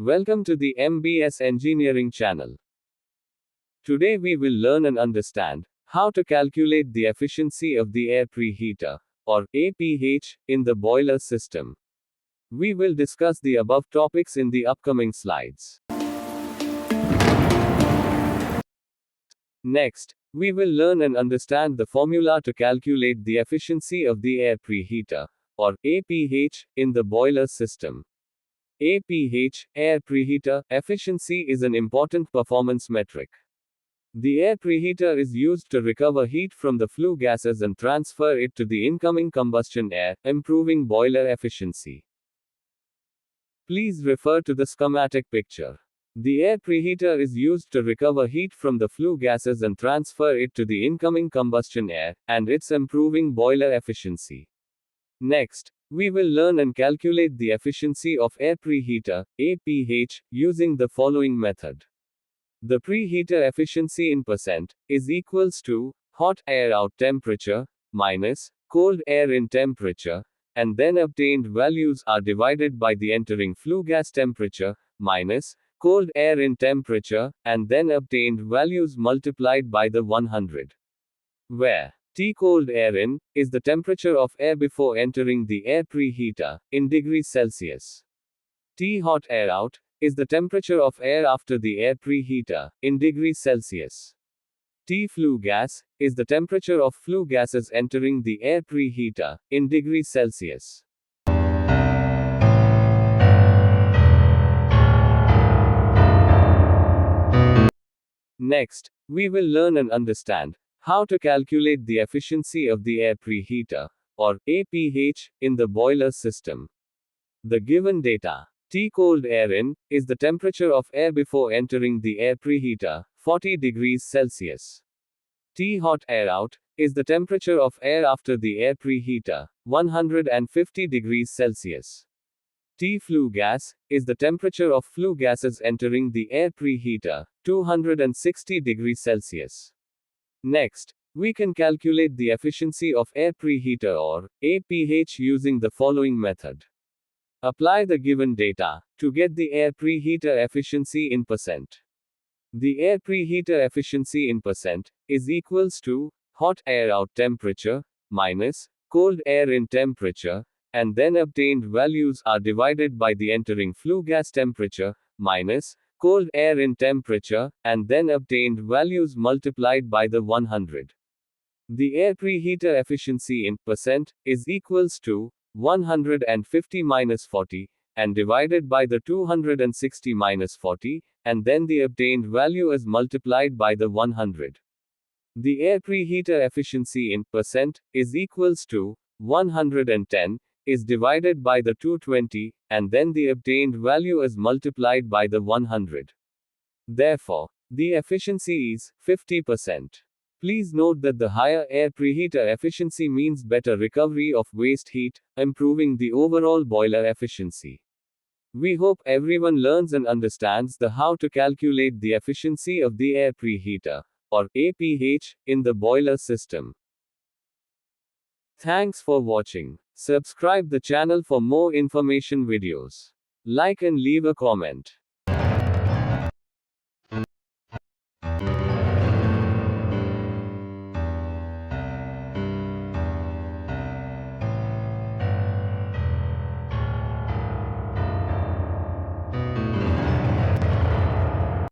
Welcome to the MBS Engineering channel. Today we will learn and understand how to calculate the efficiency of the air preheater, or APH, in the boiler system. We will discuss the above topics in the upcoming slides. Next, we will learn and understand the formula to calculate the efficiency of the air preheater, or APH, in the boiler system. APH, air preheater, efficiency is an important performance metric. The air preheater is used to recover heat from the flue gases and transfer it to the incoming combustion air, improving boiler efficiency. Please refer to the schematic picture. The air preheater is used to recover heat from the flue gases and transfer it to the incoming combustion air, and it's improving boiler efficiency. Next, we will learn and calculate the efficiency of air preheater, APH, using the following method. The preheater efficiency in percent is equals to hot air out temperature minus cold air in temperature, and then obtained values are divided by the entering flue gas temperature minus cold air in temperature, and then obtained values multiplied by the 100. Where T cold air in is the temperature of air before entering the air preheater, in degrees Celsius. T hot air out is the temperature of air after the air preheater, in degrees Celsius. T flue gas is the temperature of flue gases entering the air preheater, in degrees Celsius. Next, we will learn and understand how to calculate the efficiency of the air preheater, or APH, in the boiler system. The given data. T cold air in is the temperature of air before entering the air preheater, 40 degrees Celsius. T hot air out is the temperature of air after the air preheater, 150 degrees Celsius. T flue gas is the temperature of flue gases entering the air preheater, 260 degrees Celsius. Next, we can calculate the efficiency of air preheater, or APH, using the following method. Apply the given data to get the air preheater efficiency in percent. The air preheater efficiency in percent is equals to hot air out temperature minus cold air in temperature, and then obtained values are divided by the entering flue gas temperature minus cold air in temperature, and then obtained values multiplied by the 100. The air preheater efficiency in percent is equals to 150 minus 40, and divided by the 260 minus 40, and then the obtained value is multiplied by the 100. The air preheater efficiency in percent is equals to 110 is divided by the 220, and then the obtained value is multiplied by the 100. Therefore, the efficiency is 50%. Please note that the higher air preheater efficiency means better recovery of waste heat, improving the overall boiler efficiency. We hope everyone learns and understands the how to calculate the efficiency of the air preheater, or APH, in the boiler system. Thanks for watching. Subscribe the channel for more information videos. Like and leave a comment.